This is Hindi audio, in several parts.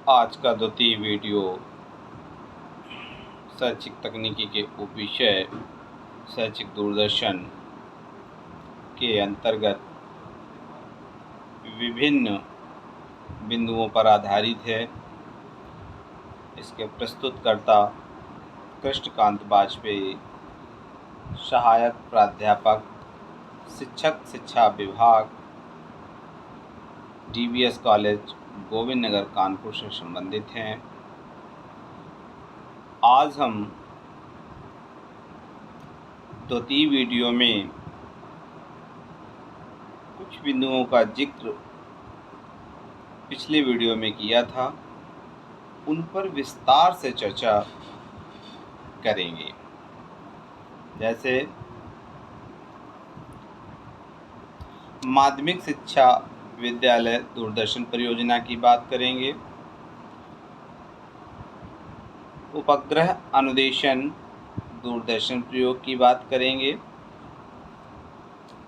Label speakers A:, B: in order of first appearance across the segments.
A: आज का द्वितीय वीडियो शैक्षिक तकनीकी के उपविषय शैक्षिक दूरदर्शन के अंतर्गत विभिन्न बिंदुओं पर आधारित है। इसके प्रस्तुतकर्ता कृष्णकांत वाजपेयी, सहायक प्राध्यापक, शिक्षक शिक्षा विभाग, DBS कॉलेज गोविंद नगर कानपुर से संबंधित हैं। आज हम द्वितीय वीडियो में कुछ बिंदुओं का जिक्र पिछले वीडियो में किया था, उन पर विस्तार से चर्चा करेंगे। जैसे माध्यमिक शिक्षा विद्यालय दूरदर्शन परियोजना की बात करेंगे, उपग्रह अनुदेशन दूरदर्शन प्रयोग की बात करेंगे,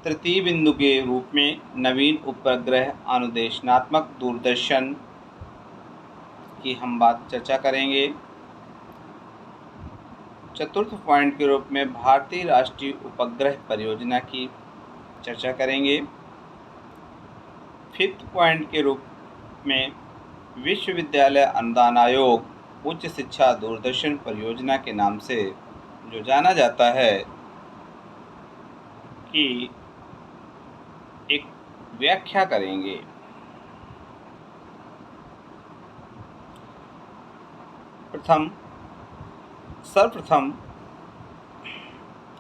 A: तृतीय बिंदु के रूप में नवीन उपग्रह अनुदेशनात्मक दूरदर्शन की हम चर्चा करेंगे, चतुर्थ पॉइंट के रूप में भारतीय राष्ट्रीय उपग्रह परियोजना की चर्चा करेंगे, फिफ्थ पॉइंट के रूप में विश्वविद्यालय अनुदान आयोग उच्च शिक्षा दूरदर्शन परियोजना के नाम से जो जाना जाता है कि एक व्याख्या करेंगे। सर्वप्रथम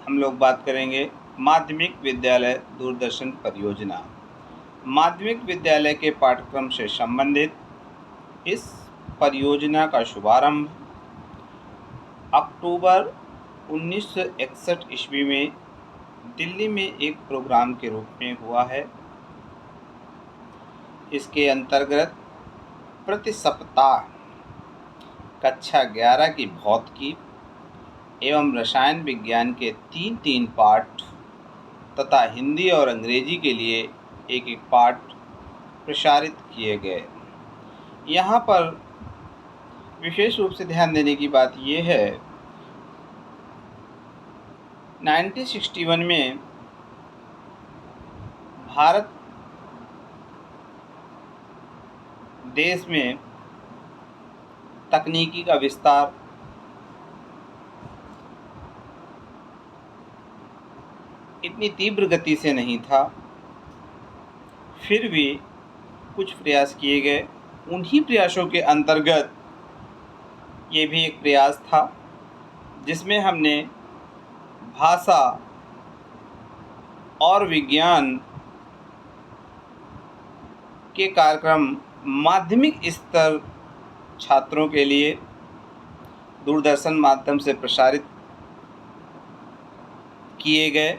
A: हम लोग बात करेंगे माध्यमिक विद्यालय दूरदर्शन परियोजना। माध्यमिक विद्यालय के पाठ्यक्रम से संबंधित इस परियोजना का शुभारंभ अक्टूबर 1961 ईस्वी में दिल्ली में एक प्रोग्राम के रूप में हुआ है। इसके अंतर्गत प्रति सप्ताह कक्षा 11 की भौतिकी एवं रसायन विज्ञान के 3 पाठ तथा हिंदी और अंग्रेजी के लिए एक पाठ प्रसारित किए गए। यहाँ पर विशेष रूप से ध्यान देने की बात यह है, 1961 में भारत देश में तकनीकी का विस्तार इतनी तीव्र गति से नहीं था, फिर भी कुछ प्रयास किए गए। उन्हीं प्रयासों के अंतर्गत ये भी एक प्रयास था जिसमें हमने भाषा और विज्ञान के कार्यक्रम माध्यमिक स्तर छात्रों के लिए दूरदर्शन माध्यम से प्रसारित किए गए।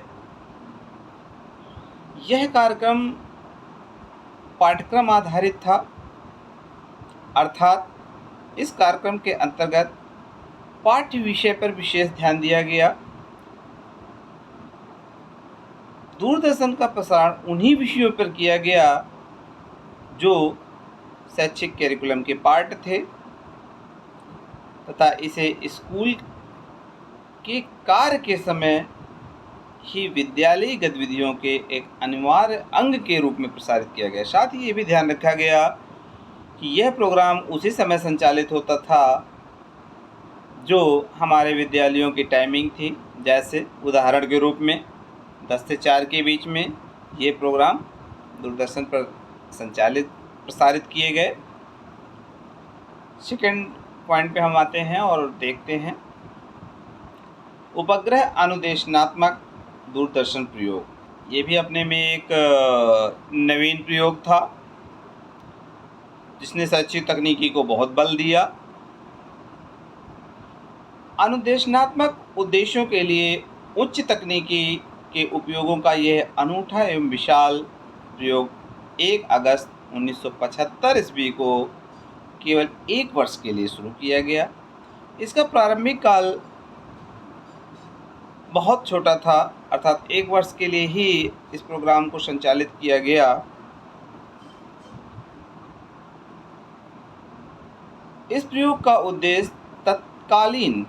A: यह कार्यक्रम पाठ्यक्रम आधारित था, अर्थात इस कार्यक्रम के अंतर्गत पाठ्य विषय पर विशेष ध्यान दिया गया। दूरदर्शन का प्रसारण उन्हीं विषयों पर किया गया जो शैक्षिक कैरिकुलम के पार्ट थे तथा इसे स्कूल के कार्य के समय ही विद्यालयी गतिविधियों के एक अनिवार्य अंग के रूप में प्रसारित किया गया। साथ ही ये भी ध्यान रखा गया कि यह प्रोग्राम उसी समय संचालित होता था जो हमारे विद्यालयों की टाइमिंग थी। जैसे उदाहरण के रूप में 10 से 4 के बीच में ये प्रोग्राम दूरदर्शन पर प्रसारित किए गए। सेकेंड पॉइंट पे हम आते हैं और देखते हैं उपग्रह अनुदेशनात्मक दूरदर्शन प्रयोग। ये भी अपने में एक नवीन प्रयोग था जिसने शैक्षिक तकनीकी को बहुत बल दिया। अनुदेशनात्मक उद्देश्यों के लिए उच्च तकनीकी के उपयोगों का यह अनूठा एवं विशाल प्रयोग 1 अगस्त 1975 ईस्वी को केवल 1 वर्ष के लिए शुरू किया गया। इसका प्रारंभिक काल बहुत छोटा था, अर्थात 1 वर्ष के लिए ही इस प्रोग्राम को संचालित किया गया। इस प्रयोग का उद्देश्य तत्कालीन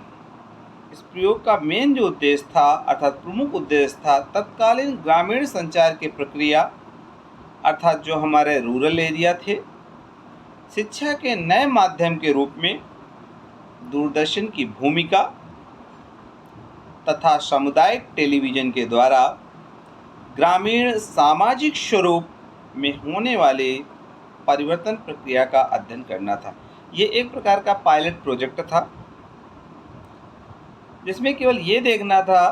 A: इस प्रयोग का मेन जो उद्देश्य था अर्थात प्रमुख उद्देश्य था तत्कालीन ग्रामीण संचार की प्रक्रिया अर्थात जो हमारे रूरल एरिया थे, शिक्षा के नए माध्यम के रूप में दूरदर्शन की भूमिका तथा सामुदायिक टेलीविज़न के द्वारा ग्रामीण सामाजिक स्वरूप में होने वाले परिवर्तन प्रक्रिया का अध्ययन करना था। ये एक प्रकार का पायलट प्रोजेक्ट था जिसमें केवल ये देखना था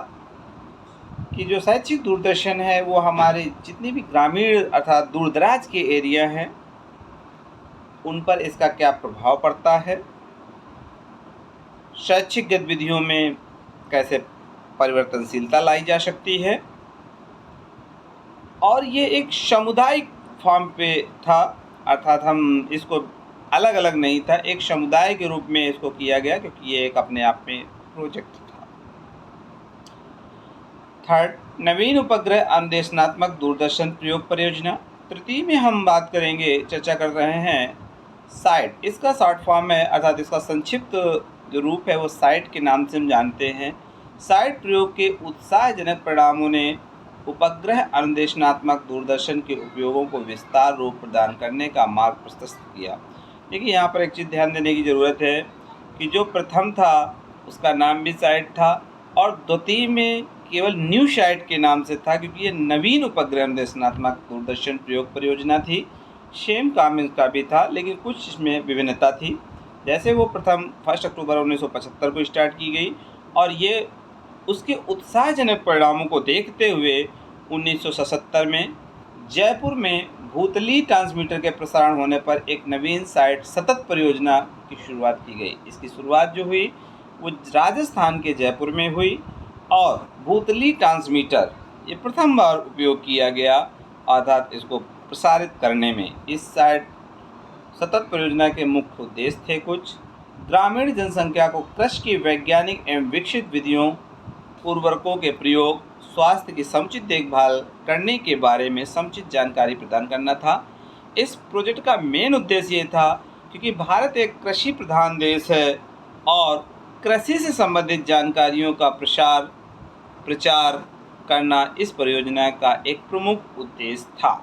A: कि जो शैक्षिक दूरदर्शन है वो हमारे जितने भी ग्रामीण अर्थात दूरदराज के एरिया हैं उन पर इसका क्या प्रभाव पड़ता है, शैक्षिक गतिविधियों में कैसे परिवर्तनशीलता लाई जा सकती है। और ये एक सामुदायिक फॉर्म पे था अर्थात हम इसको अलग अलग नहीं था, एक समुदाय के रूप में इसको किया गया क्योंकि ये एक अपने आप में प्रोजेक्ट था। थर्ड, नवीन उपग्रह अनुदेशनात्मक दूरदर्शन प्रयोग परियोजना। तृतीय में हम बात करेंगे, चर्चा कर रहे हैं साइट। इसका शॉर्ट फॉर्म है अर्थात इसका संक्षिप्त जो रूप है वो साइट के नाम से हम जानते हैं। साइट प्रयोग के उत्साहजनक परिणामों ने उपग्रह अनुदेशनात्मक दूरदर्शन के उपयोगों को विस्तार रूप प्रदान करने का मार्ग प्रशस्त किया। देखिए यहाँ पर एक चीज़ ध्यान देने की ज़रूरत है कि जो प्रथम था उसका नाम भी साइट था और द्वितीय में केवल न्यू साइट के नाम से था क्योंकि ये नवीन उपग्रह अनुदेशनात्मक दूरदर्शन प्रयोग परियोजना थी। सेम काम इसका भी था लेकिन कुछ इसमें विभिन्नता थी। जैसे वो प्रथम 1 अक्टूबर 1975 को स्टार्ट की गई और ये उसके उत्साहजनक परिणामों को देखते हुए 1977 में जयपुर में भूतली ट्रांसमीटर के प्रसारण होने पर एक नवीन साइट सतत परियोजना की शुरुआत की गई। इसकी शुरुआत जो हुई वो राजस्थान के जयपुर में हुई और भूतली ट्रांसमीटर ये प्रथम बार उपयोग किया गया अर्थात इसको प्रसारित करने में। इस साइट सतत परियोजना के मुख्य उद्देश्य थे कुछ, ग्रामीण जनसंख्या को कृषि की वैज्ञानिक एवं विकसित विधियों, उर्वरकों के प्रयोग, स्वास्थ्य की समुचित देखभाल करने के बारे में समुचित जानकारी प्रदान करना था। इस प्रोजेक्ट का मेन उद्देश्य ये था क्योंकि भारत एक कृषि प्रधान देश है और कृषि से संबंधित जानकारियों का प्रचार करना इस परियोजना का एक प्रमुख उद्देश्य था।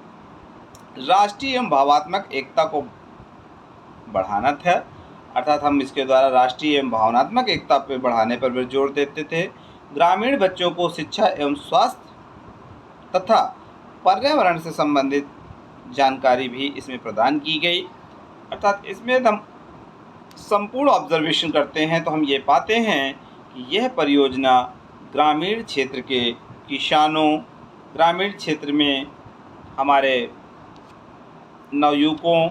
A: राष्ट्रीय एवं भावात्मक एकता को बढ़ाना था अर्थात हम इसके द्वारा राष्ट्रीय एवं भावनात्मक एकता पर बढ़ाने पर भी जोर देते थे। ग्रामीण बच्चों को शिक्षा एवं स्वास्थ्य तथा पर्यावरण से संबंधित जानकारी भी इसमें प्रदान की गई अर्थात इसमें हम संपूर्ण ऑब्जर्वेशन करते हैं तो हम ये पाते हैं कि यह परियोजना ग्रामीण क्षेत्र के किसानों, ग्रामीण क्षेत्र में हमारे नवयुवकों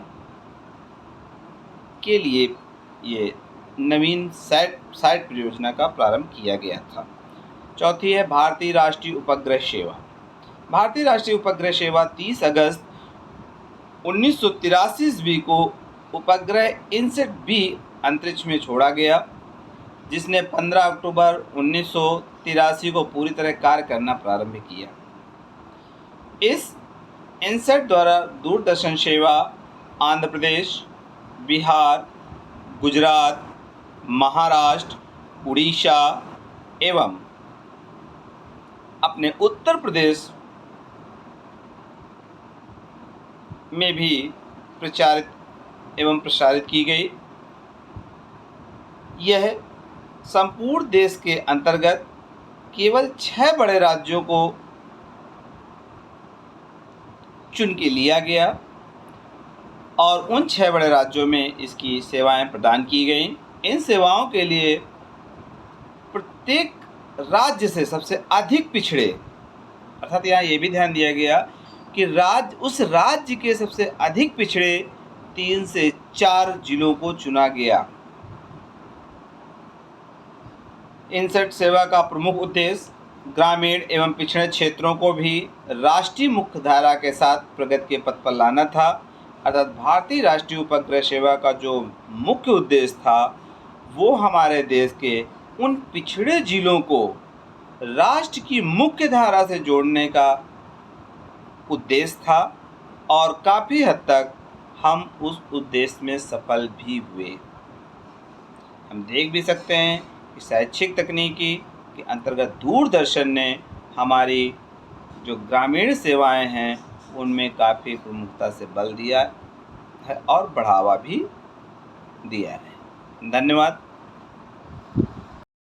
A: के लिए ये नवीन साइट परियोजना का प्रारंभ किया गया था। चौथी है भारतीय राष्ट्रीय उपग्रह सेवा। भारतीय राष्ट्रीय उपग्रह सेवा 30 अगस्त 1983 ईस्वी को उपग्रह इनसेट बी अंतरिक्ष में छोड़ा गया जिसने 15 अक्टूबर 1983 को पूरी तरह कार्य करना प्रारंभ किया। इस इनसेट द्वारा दूरदर्शन सेवा आंध्र प्रदेश, बिहार, गुजरात, महाराष्ट्र, उड़ीसा एवं अपने उत्तर प्रदेश में भी प्रचारित एवं प्रसारित की गई। यह संपूर्ण देश के अंतर्गत केवल 6 बड़े राज्यों को चुन के लिया गया और उन 6 बड़े राज्यों में इसकी सेवाएं प्रदान की गईं। इन सेवाओं के लिए प्रत्येक राज्य से सबसे अधिक पिछड़े अर्थात यहाँ ये भी ध्यान दिया गया कि उस राज्य के सबसे अधिक पिछड़े 3 से 4 जिलों को चुना गया। इनसेट सेवा का प्रमुख उद्देश्य ग्रामीण एवं पिछड़े क्षेत्रों को भी राष्ट्रीय मुख्यधारा के साथ प्रगति के पथ पर लाना था अर्थात भारतीय राष्ट्रीय उपग्रह सेवा का जो मुख्य उद्देश्य था वो हमारे देश के उन पिछड़े जिलों को राष्ट्र की मुख्य धारा से जोड़ने का उद्देश्य था और काफ़ी हद तक हम उस उद्देश्य में सफल भी हुए। हम देख भी सकते हैं कि शैक्षिक तकनीकी के अंतर्गत दूरदर्शन ने हमारी जो ग्रामीण सेवाएं हैं उनमें काफ़ी प्रमुखता से बल दिया है और बढ़ावा भी दिया है। धन्यवाद।